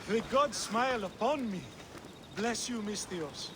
The gods smile upon me. Bless you, Mystios.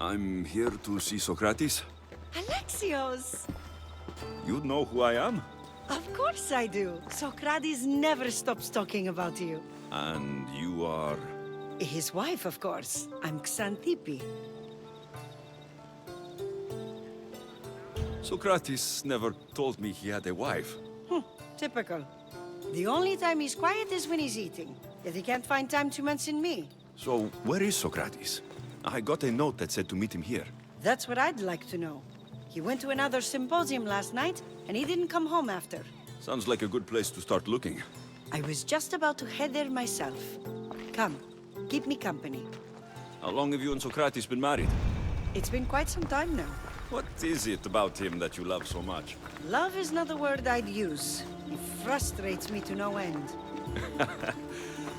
I'm here to see Socrates. Alexios! You know who I am? Of course I do. Socrates never stops talking about you. And you are... His wife, of course. I'm Xanthippe. Socrates never told me he had a wife. Typical. The only time he's quiet is when he's eating. Yet he can't find time to mention me. So, where is Socrates? I got a note that said to meet him here. That's what I'd like to know. He went to another symposium last night, and he didn't come home after. Sounds like a good place to start looking. I was just about to head there myself. Come, keep me company. How long have you and Socrates been married? It's been quite some time now. What is it about him that you love so much? Love is not the word I'd use. He frustrates me to no end.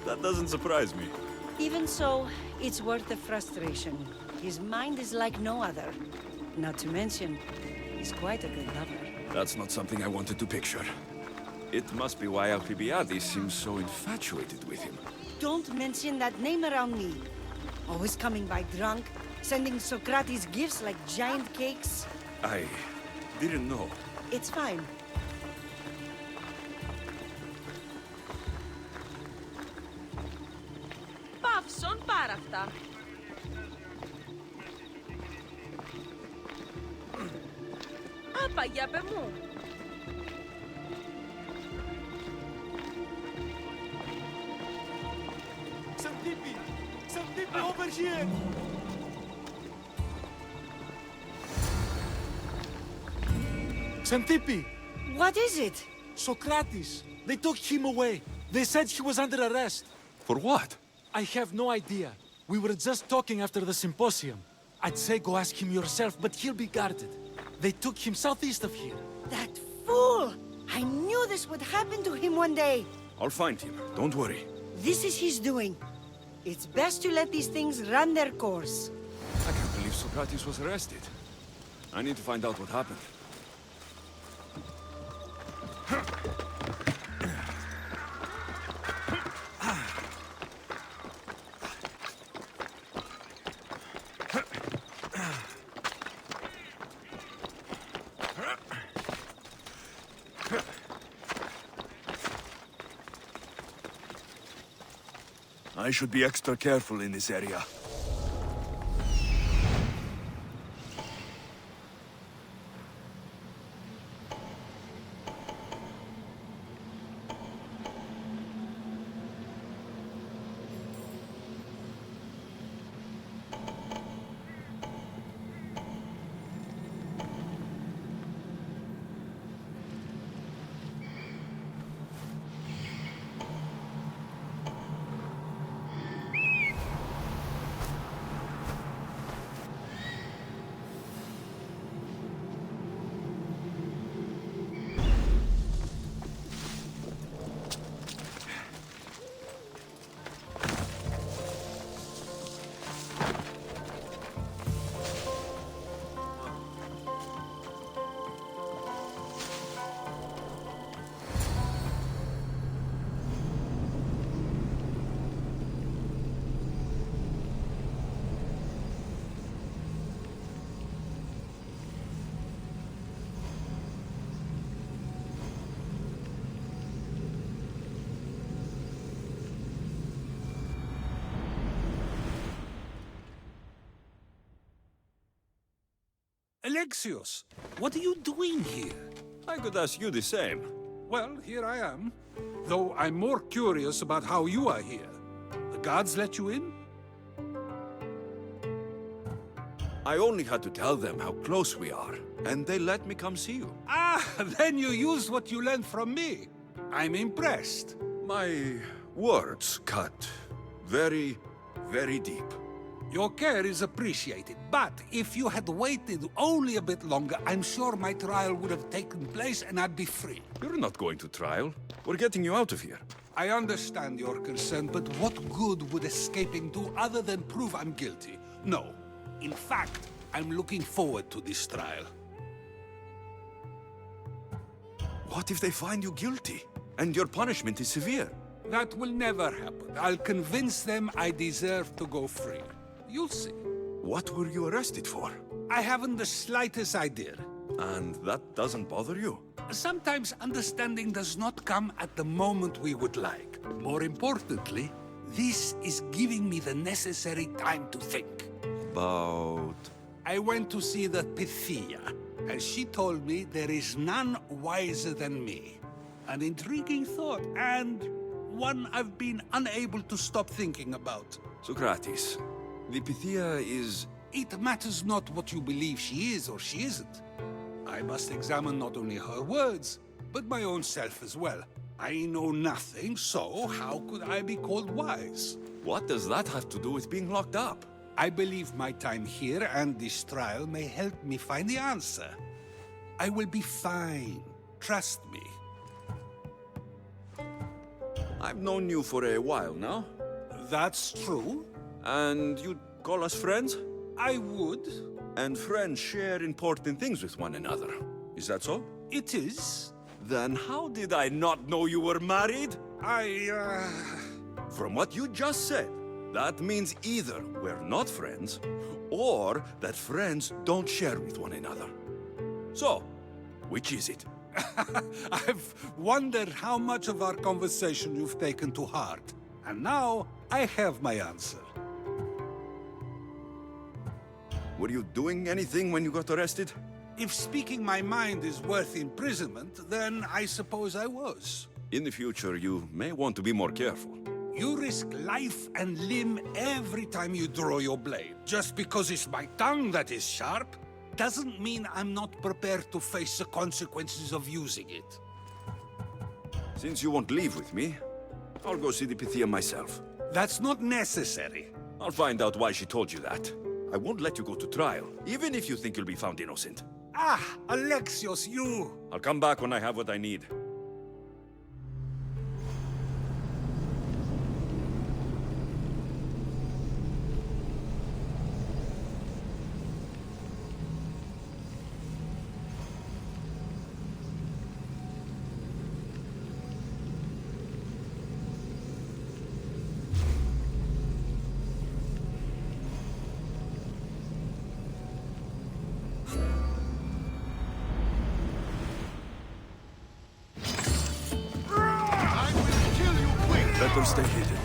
That doesn't surprise me. Even so, it's worth the frustration. His mind is like no other. Not to mention, he's quite a good lover. That's not something I wanted to picture. It must be why Alcibiades seems so infatuated with him. Don't mention that name around me. Always coming by drunk, sending Socrates gifts like giant cakes. I didn't know. It's fine. Παύσον πάρα αυτά. Άπαγια πε μου. Xanthippe! Xanthippe, over here! Xanthippe! What is it? Socrates! They took him away. They said he was under arrest. For what? I have no idea. We were just talking after the symposium. I'd say go ask him yourself, but he'll be guarded. They took him southeast of here. That fool! I knew this would happen to him one day. I'll find him. Don't worry. This is his doing. It's best to let these things run their course. I can't believe Socrates was arrested. I need to find out what happened. I should be extra careful in this area. Alexios, what are you doing here? I could ask you the same. Well, here I am. Though I'm more curious about how you are here. The gods let you in? I only had to tell them how close we are, and they let me come see you. Ah, then you use what you learned from me. I'm impressed. My words cut very, very deep. Your care is appreciated, but if you had waited only a bit longer, I'm sure my trial would have taken place and I'd be free. You're not going to trial. We're getting you out of here. I understand your concern, but what good would escaping do other than prove I'm guilty? No. In fact, I'm looking forward to this trial. What if they find you guilty, and your punishment is severe? That will never happen. I'll convince them I deserve to go free. You'll see. What were you arrested for? I haven't the slightest idea. And that doesn't bother you? Sometimes understanding does not come at the moment we would like. More importantly, this is giving me the necessary time to think. About... I went to see the Pythia, and she told me there is none wiser than me. An intriguing thought, and one I've been unable to stop thinking about. Socrates, the Pythia is... It matters not what you believe she is or she isn't. I must examine not only her words, but my own self as well. I know nothing, so how could I be called wise? What does that have to do with being locked up? I believe my time here and this trial may help me find the answer. I will be fine. Trust me. I've known you for a while now. That's true. And you'd call us friends? I would. And friends share important things with one another. Is that so? It is. Then how did I not know you were married? From what you just said, that means either we're not friends, or that friends don't share with one another. So, which is it? I've wondered how much of our conversation you've taken to heart. And now, I have my answer. Were you doing anything when you got arrested? If speaking my mind is worth imprisonment, then I suppose I was. In the future, you may want to be more careful. You risk life and limb every time you draw your blade. Just because it's my tongue that is sharp, doesn't mean I'm not prepared to face the consequences of using it. Since you won't leave with me, I'll go see the Pythia myself. That's not necessary. I'll find out why she told you that. I won't let you go to trial, even if you think you'll be found innocent. Ah, Alexios, you... I'll come back when I have what I need. Better stay hidden.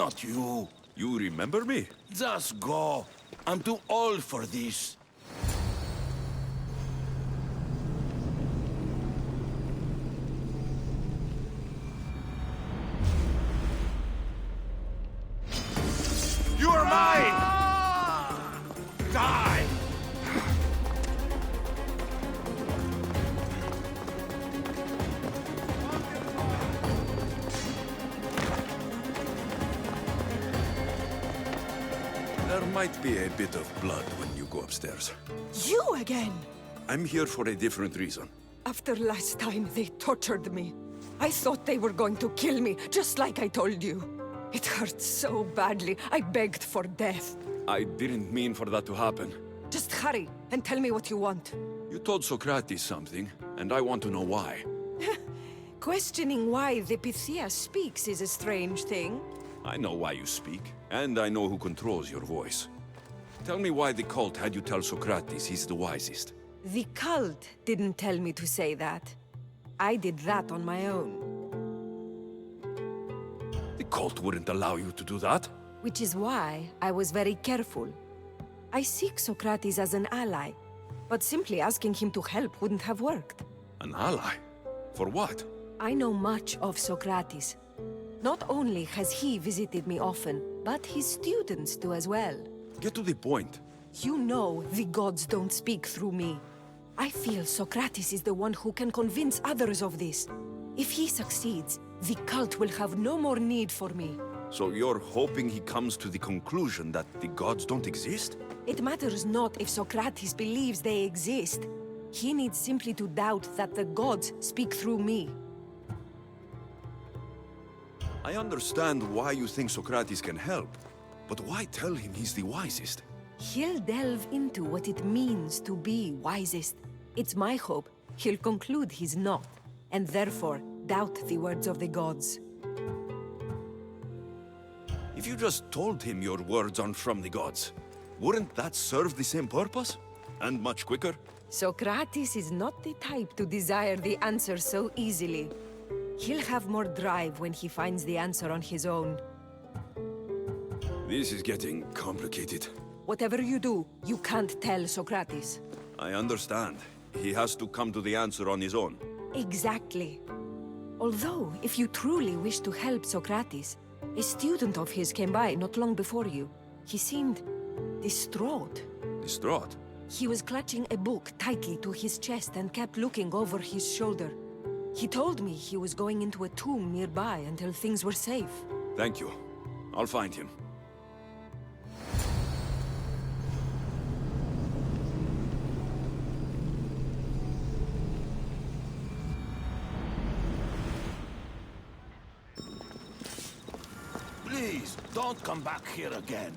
not you. You remember me? Just go. I'm too old for this. You are mine! Die! There might be a bit of blood when you go upstairs. You again! I'm here for a different reason. After last time, they tortured me. I thought they were going to kill me, just like I told you. It hurt so badly, I begged for death. I didn't mean for that to happen. Just hurry, and tell me what you want. You told Socrates something, and I want to know why. Questioning why the Pythia speaks is a strange thing. I know why you speak, and I know who controls your voice. Tell me why the cult had you tell Socrates he's the wisest. The cult didn't tell me to say that. I did that on my own. The cult wouldn't allow you to do that. Which is why I was very careful. I seek Socrates as an ally, but simply asking him to help wouldn't have worked. An ally? For what? I know much of Socrates. Not only has he visited me often, but his students do as well. Get to the point. You know the gods don't speak through me. I feel Socrates is the one who can convince others of this. If he succeeds, the cult will have no more need for me. So you're hoping he comes to the conclusion that the gods don't exist? It matters not if Socrates believes they exist. He needs simply to doubt that the gods speak through me. I understand why you think Socrates can help, but why tell him he's the wisest? He'll delve into what it means to be wisest. It's my hope he'll conclude he's not, and therefore doubt the words of the gods. If you just told him your words aren't from the gods, wouldn't that serve the same purpose? And much quicker? Socrates is not the type to desire the answer so easily. He'll have more drive when he finds the answer on his own. This is getting complicated. Whatever you do, you can't tell Socrates. I understand. He has to come to the answer on his own. Exactly. Although, if you truly wish to help Socrates, a student of his came by not long before you. He seemed distraught. Distraught? He was clutching a book tightly to his chest and kept looking over his shoulder. He told me he was going into a tomb nearby until things were safe. Thank you. I'll find him. Please, don't come back here again.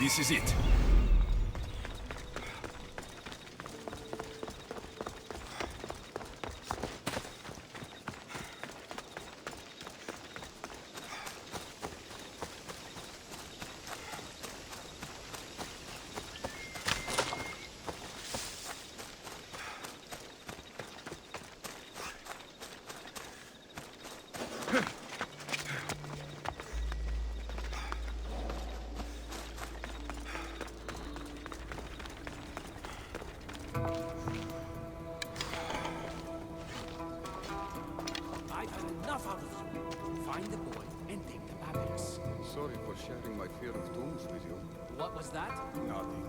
This is it. I've had enough out of you. Find the boy and take the papyrus. Sorry for sharing my fear of tombs with you. What was that? Nothing.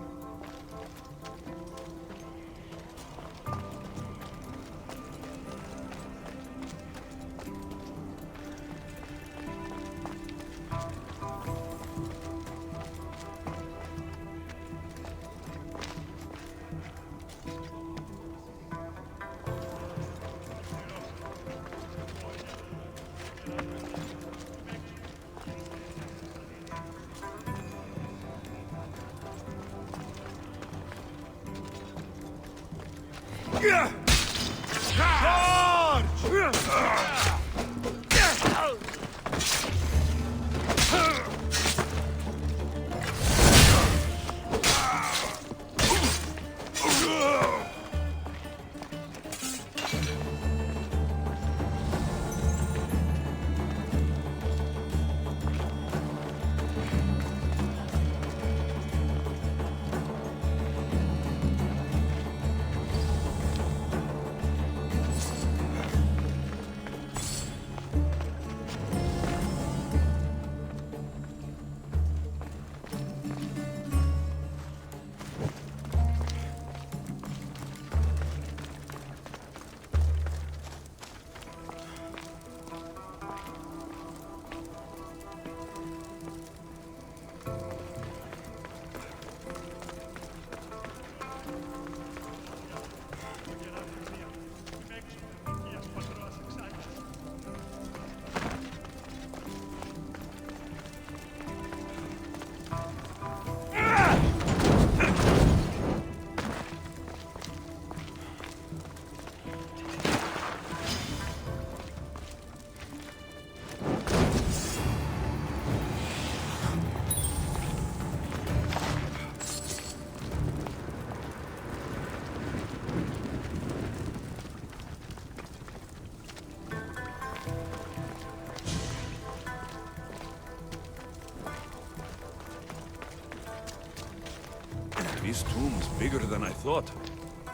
This tomb's bigger than I thought.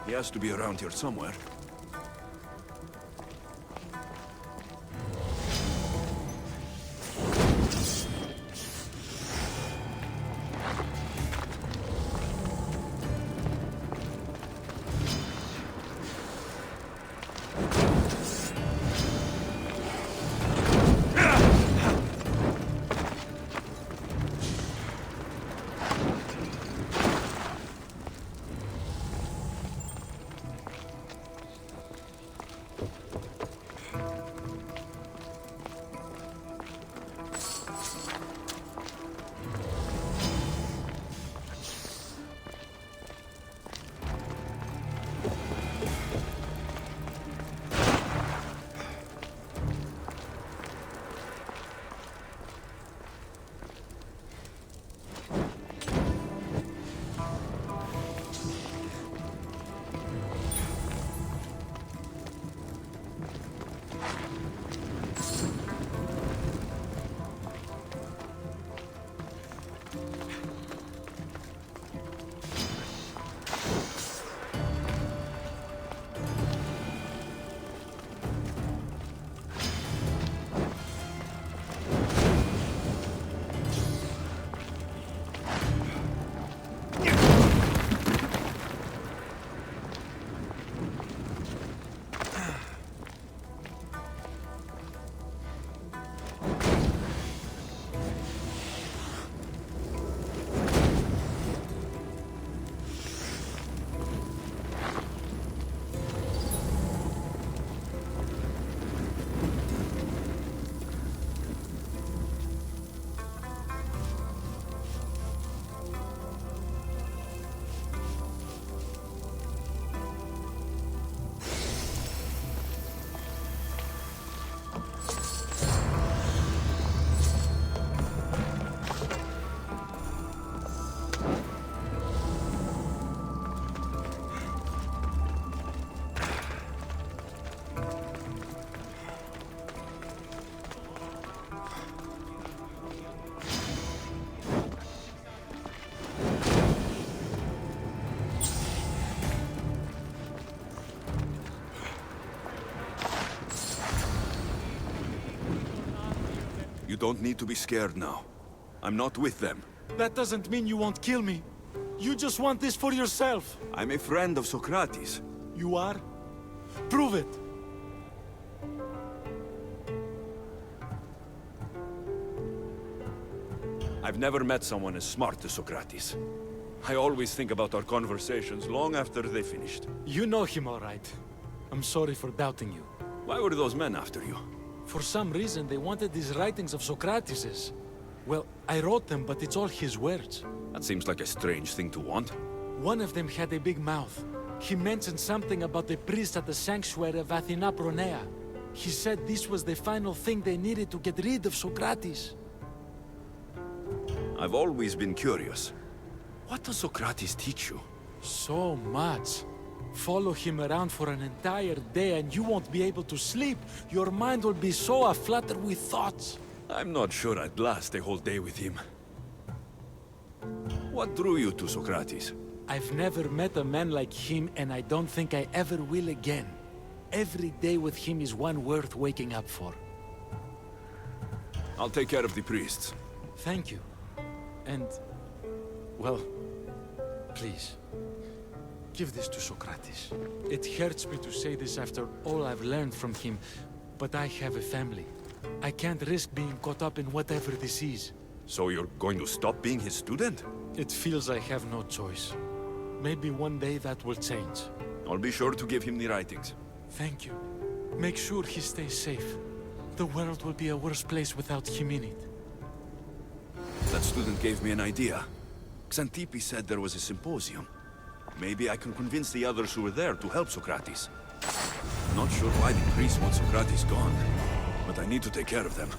He has to be around here somewhere. You don't need to be scared now. I'm not with them. That doesn't mean you won't kill me. You just want this for yourself. I'm a friend of Socrates. You are? Prove it. I've never met someone as smart as Socrates. I always think about our conversations long after they finished. You know him all right. I'm sorry for doubting you. Why were those men after you? For some reason, they wanted these writings of Socrates's. Well, I wrote them, but it's all his words. That seems like a strange thing to want. One of them had a big mouth. He mentioned something about the priest at the sanctuary of Athena Pronea. He said this was the final thing they needed to get rid of Socrates. I've always been curious. What does Socrates teach you? So much. Follow him around for an entire day and you won't be able to sleep. Your mind will be so aflutter with thoughts. I'm not sure I'd last a whole day with him. What drew you to Socrates? I've never met a man like him and I don't think I ever will again. Every day with him is one worth waking up for. I'll take care of the priests. Thank you. And, well, please, give this to Socrates. It hurts me to say this after all I've learned from him, but I have a family. I can't risk being caught up in whatever this is. So you're going to stop being his student? It feels I have no choice. Maybe one day that will change. I'll be sure to give him the writings. Thank you. Make sure he stays safe. The world will be a worse place without him in it. That student gave me an idea. Xantippe said there was a symposium. Maybe I can convince the others who were there to help Socrates. Not sure why the priests want Socrates gone, but I need to take care of them.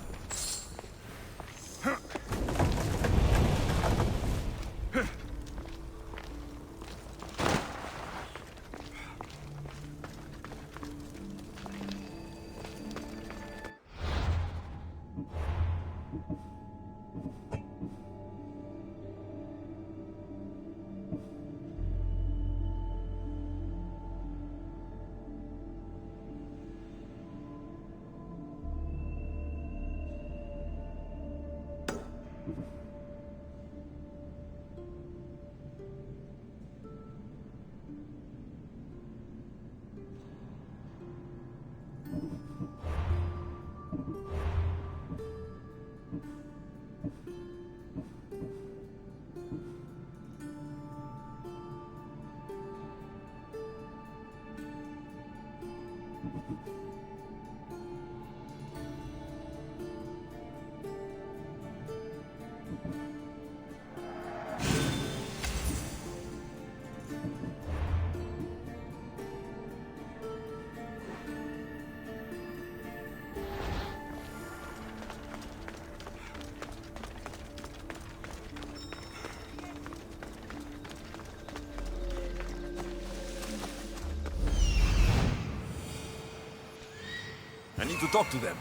I need to talk to them.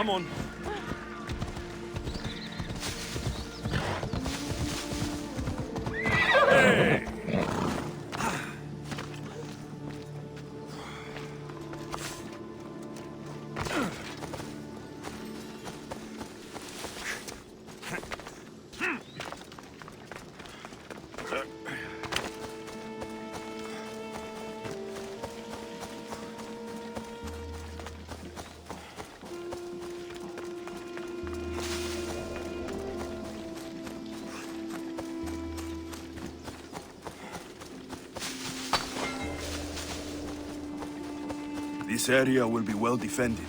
Come on. Hey! This area will be well defended.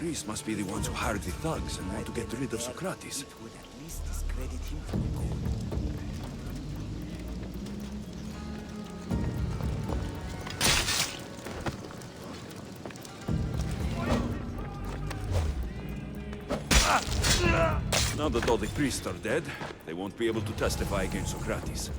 priests must be the ones who hired the thugs and want to get rid of Socrates. It would at least discredit him for good. Now that all the priests are dead, they won't be able to testify against Socrates.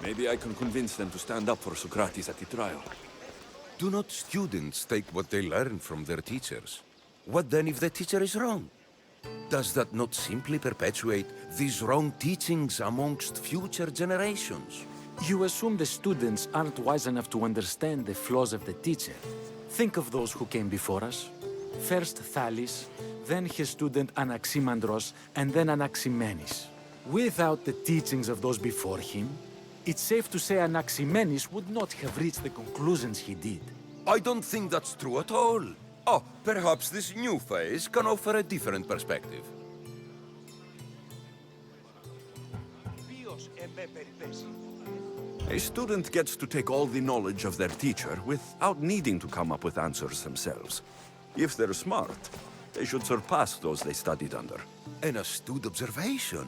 Maybe I can convince them to stand up for Socrates at the trial. Do not students take what they learn from their teachers? What then if the teacher is wrong? Does that not simply perpetuate these wrong teachings amongst future generations? You assume the students aren't wise enough to understand the flaws of the teacher. Think of those who came before us. First Thales, then his student Anaximandros, and then Anaximenes. Without the teachings of those before him, it's safe to say Anaximenes would not have reached the conclusions he did. I don't think that's true at all. Oh, perhaps this new phase can offer a different perspective. A student gets to take all the knowledge of their teacher without needing to come up with answers themselves. If they're smart, they should surpass those they studied under. An astute observation.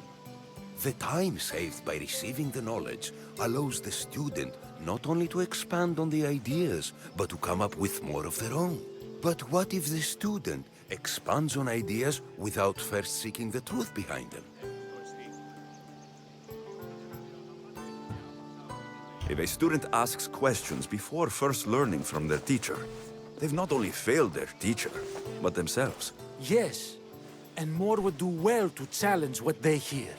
The time saved by receiving the knowledge allows the student not only to expand on the ideas, but to come up with more of their own. But what if the student expands on ideas without first seeking the truth behind them? If a student asks questions before first learning from their teacher, they've not only failed their teacher, but themselves. Yes, and more would do well to challenge what they hear.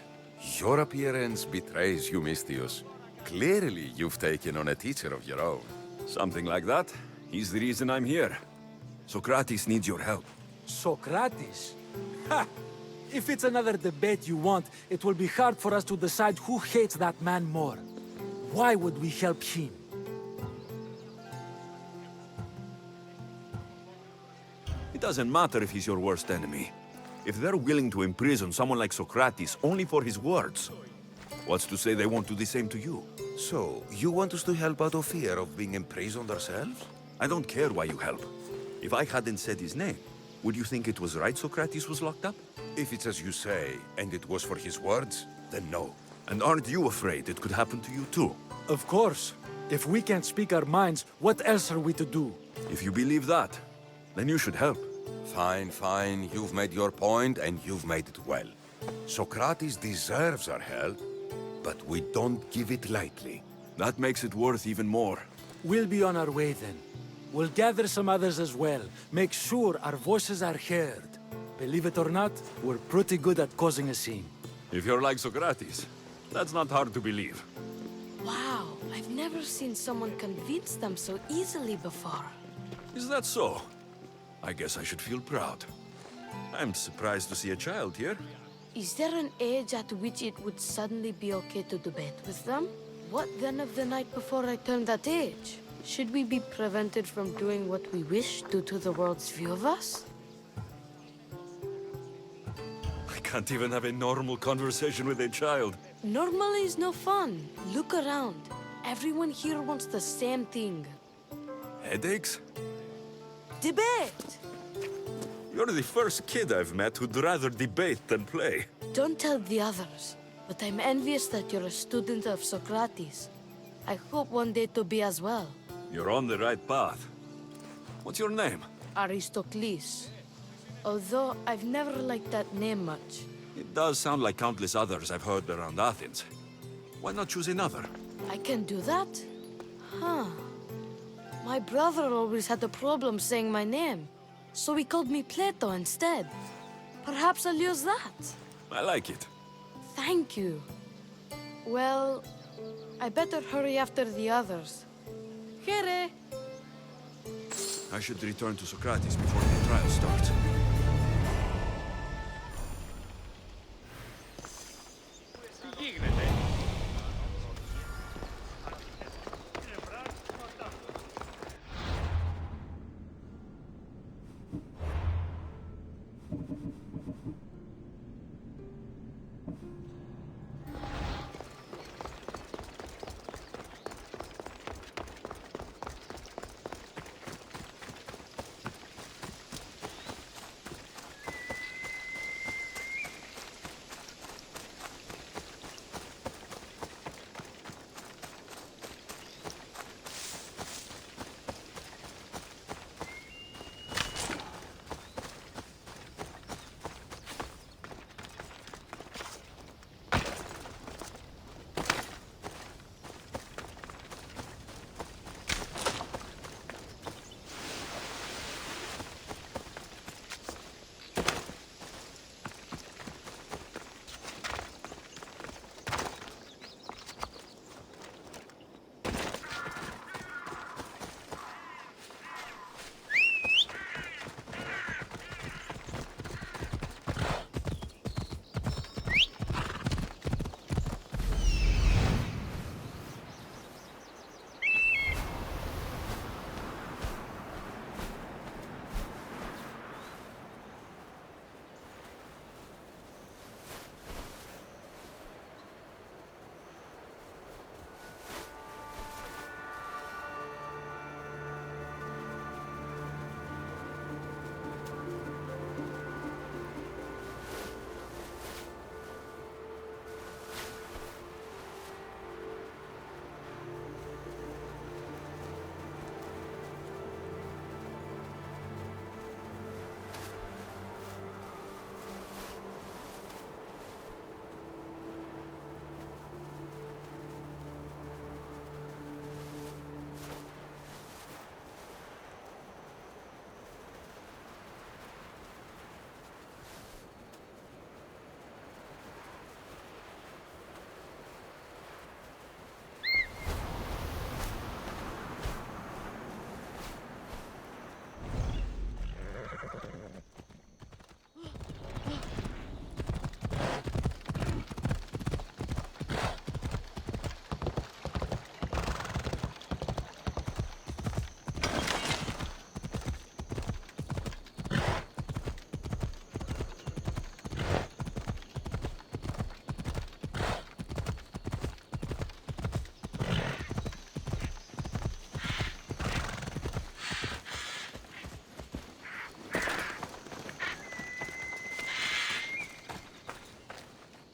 Your appearance betrays you, Mystios. Clearly, you've taken on a teacher of your own. Something like that. He's the reason I'm here. Socrates needs your help. Socrates? Ha! If it's another debate you want, it will be hard for us to decide who hates that man more. Why would we help him? It doesn't matter if he's your worst enemy. If they're willing to imprison someone like Socrates only for his words, what's to say they won't do the same to you? So, you want us to help out of fear of being imprisoned ourselves? I don't care why you help. If I hadn't said his name, would you think it was right Socrates was locked up? If it's as you say, and it was for his words, then no. And aren't you afraid it could happen to you too? Of course. If we can't speak our minds, what else are we to do? If you believe that, then you should help. Fine, fine. You've made your point, and you've made it well. Socrates deserves our help, but we don't give it lightly. That makes it worth even more. We'll be on our way then. We'll gather some others as well. Make sure our voices are heard. Believe it or not, we're pretty good at causing a scene. If you're like Socrates, that's not hard to believe. Wow, I've never seen someone convince them so easily before. Is that so? I guess I should feel proud. I'm surprised to see a child here. Is there an age at which it would suddenly be okay to debate with them? What then of the night before I turned that age? Should we be prevented from doing what we wish due to the world's view of us? I can't even have a normal conversation with a child. Normal is no fun. Look around. Everyone here wants the same thing. Headaches? Debate! You're the first kid I've met who'd rather debate than play. Don't tell the others, but I'm envious that you're a student of Socrates. I hope one day to be as well. You're on the right path. What's your name? Aristocles. Although I've never liked that name much. It does sound like countless others I've heard around Athens. Why not choose another? I can do that? Huh. My brother always had a problem saying my name, so he called me Plato instead. Perhaps I'll use that. I like it. Thank you. Well, I better hurry after the others. Here. I should return to Socrates before the trial starts.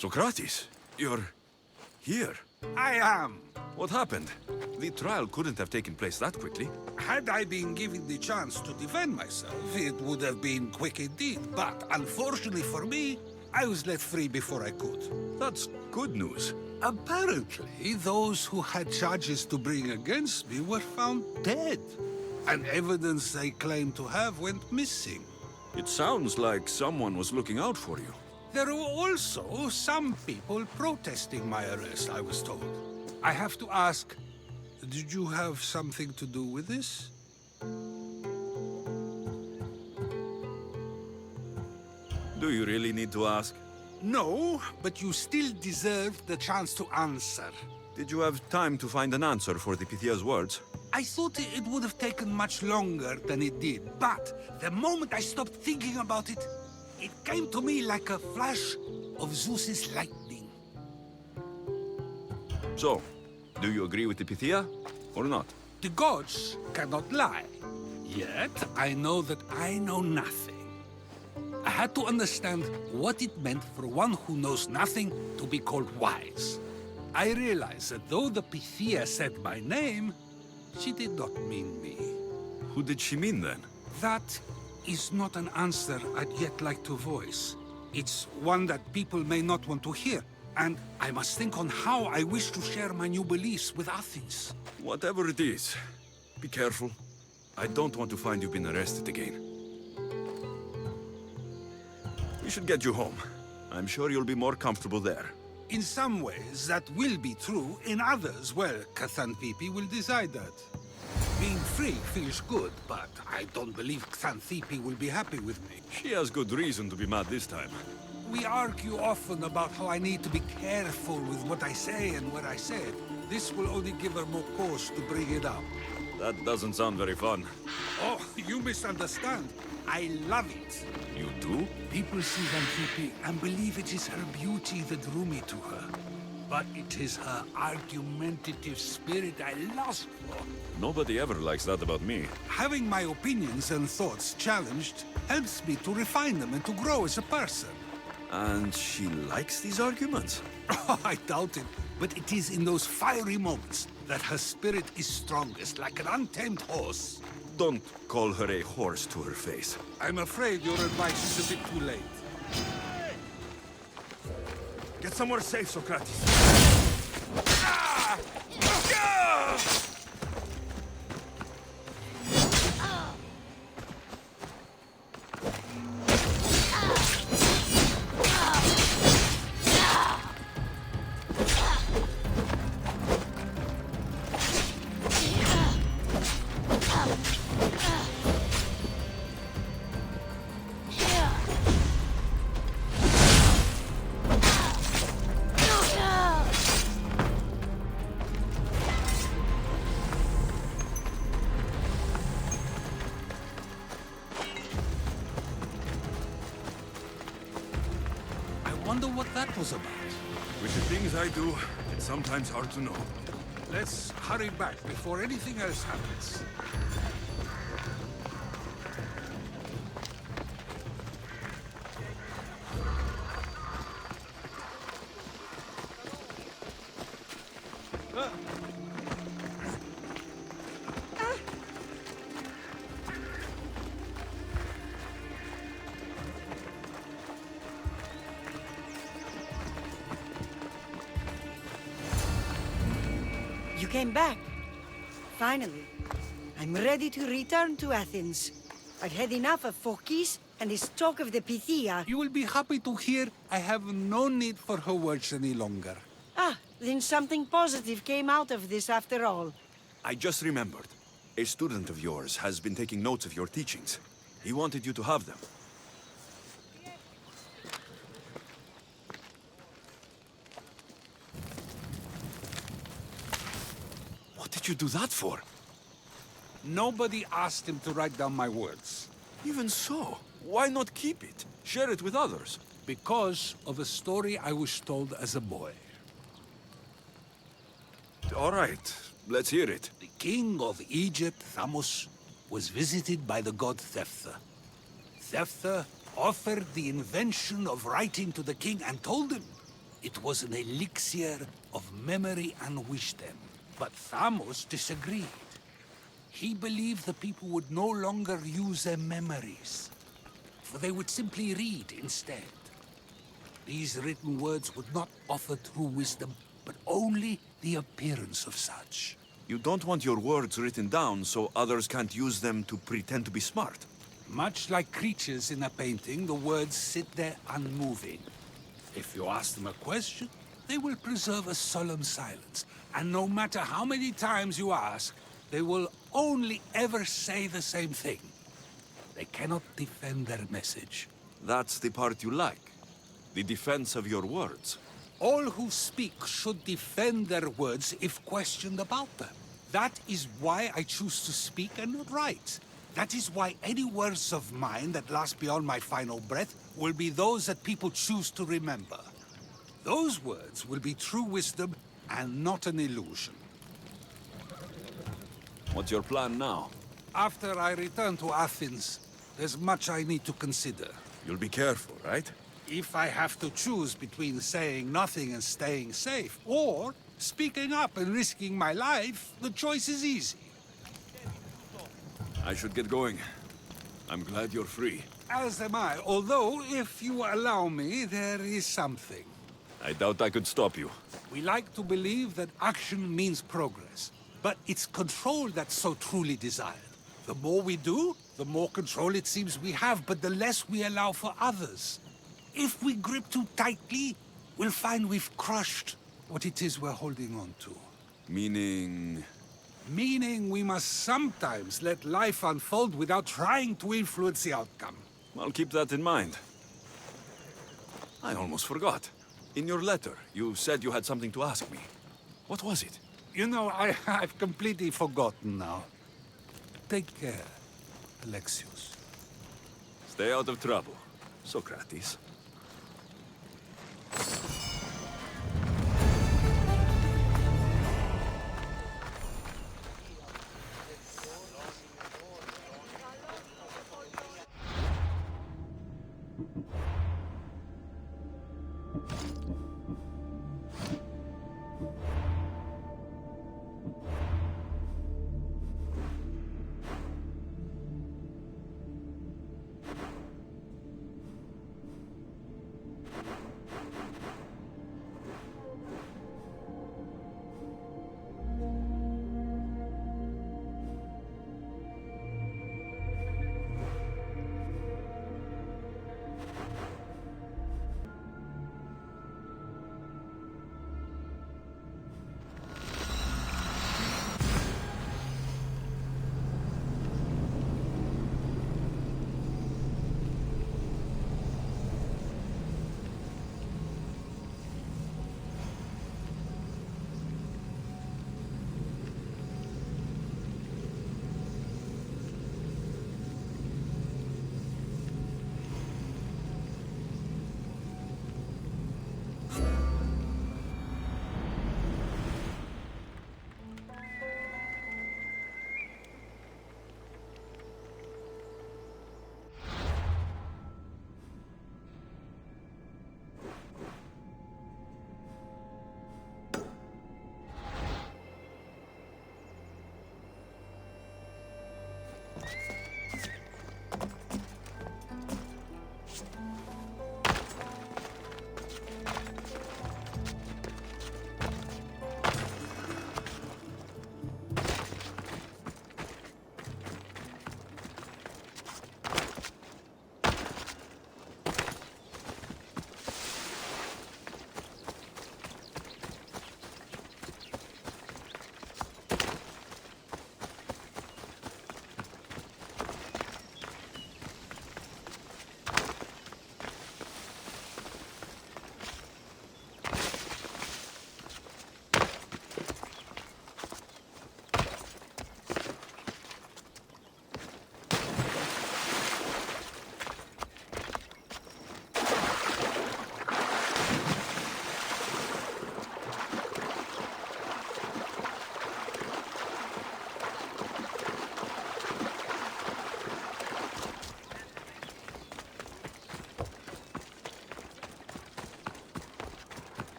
Socrates, you're here. I am. What happened? The trial couldn't have taken place that quickly. Had I been given the chance to defend myself, it would have been quick indeed. But unfortunately for me, I was let free before I could. That's good news. Apparently, those who had charges to bring against me were found dead. And evidence they claimed to have went missing. It sounds like someone was looking out for you. There were also some people protesting my arrest, I was told. I have to ask, did you have something to do with this? Do you really need to ask? No, but you still deserve the chance to answer. Did you have time to find an answer for the Pythia's words? I thought it would have taken much longer than it did, but the moment I stopped thinking about it, it came to me like a flash of Zeus's lightning. So, do you agree with the Pythia, or not? The gods cannot lie. Yet, I know that I know nothing. I had to understand what it meant for one who knows nothing to be called wise. I realized that though the Pythia said my name, she did not mean me. Who did she mean then? That is not an answer I'd yet like to voice. It's one that people may not want to hear, and I must think on how I wish to share my new beliefs with Athens. Whatever it is, be careful. I don't want to find you been arrested again. We should get you home. I'm sure you'll be more comfortable there. In some ways, that will be true. In others, well, Xanthippe will decide that. Being free feels good, but I don't believe Xanthippe will be happy with me. She has good reason to be mad this time. We argue often about how I need to be careful with what I say and where I say it. This will only give her more cause to bring it up. That doesn't sound very fun. Oh, you misunderstand. I love it. You do? People see Xanthippe and believe it is her beauty that drew me to her. But it is her argumentative spirit I lust for. Nobody ever likes that about me. Having my opinions and thoughts challenged helps me to refine them and to grow as a person. And she likes these arguments? I doubt it, but it is in those fiery moments that her spirit is strongest, like an untamed horse. Don't call her a horse to her face. I'm afraid your advice is a bit too late. Get somewhere safe, Socrates. I wonder what that was about. With the things I do, it's sometimes hard to know. Let's hurry back before anything else happens. You came back. Finally. I'm ready to return to Athens. I've had enough of Phokis and his talk of the Pythia. You will be happy to hear I have no need for her words any longer. Ah, then something positive came out of this after all. I just remembered. A student of yours has been taking notes of your teachings. He wanted you to have them. What did you do that for? Nobody asked him to write down my words. Even so, why not keep it? Share it with others. Because of a story I was told as a boy. All right, let's hear it. The king of Egypt, Thamos, was visited by the god Thephtha. Thephtha offered the invention of writing to the king and told him it was an elixir of memory and wisdom. But Thamos disagreed. He believed the people would no longer use their memories, for they would simply read instead. These written words would not offer true wisdom, but only the appearance of such. You don't want your words written down so others can't use them to pretend to be smart. Much like creatures in a painting, the words sit there unmoving. If you ask them a question, they will preserve a solemn silence. And no matter how many times you ask, they will only ever say the same thing. They cannot defend their message. That's the part you like. The defense of your words. All who speak should defend their words if questioned about them. That is why I choose to speak and not write. That is why any words of mine that last beyond my final breath will be those that people choose to remember. Those words will be true wisdom and not an illusion. What's your plan now? After I return to Athens, there's much I need to consider. You'll be careful, right? If I have to choose between saying nothing and staying safe, or speaking up and risking my life, the choice is easy. I should get going. I'm glad you're free. As am I, although, if you allow me, there is something. I doubt I could stop you. We like to believe that action means progress, but it's control that's so truly desired. The more we do, the more control it seems we have, but the less we allow for others. If we grip too tightly, we'll find we've crushed what it is we're holding on to. Meaning... Meaning we must sometimes let life unfold without trying to influence the outcome. I'll keep that in mind. I almost forgot. In your letter, you said you had something to ask me. What was it? You know, I've completely forgotten now. Take care, Alexios. Stay out of trouble, Socrates.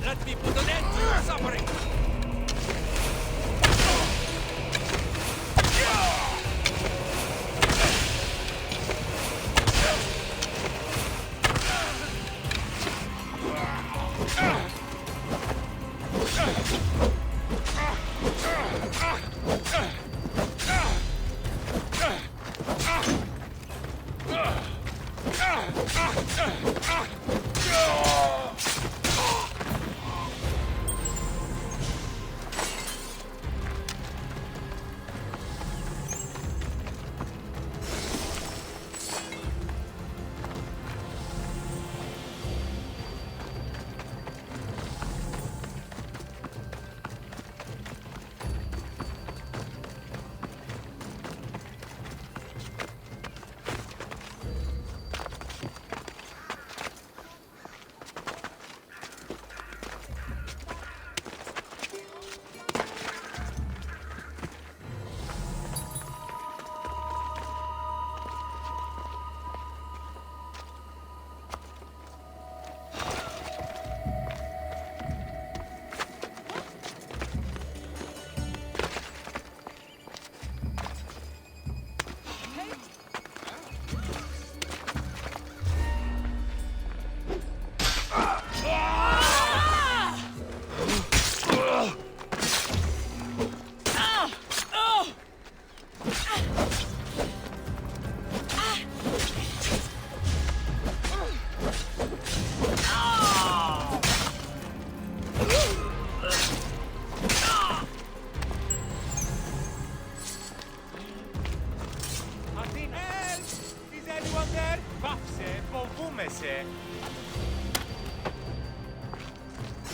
Let me put an end to your suffering!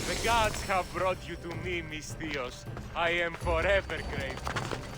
The gods have brought you to me, Miss Theos. I am forever grateful.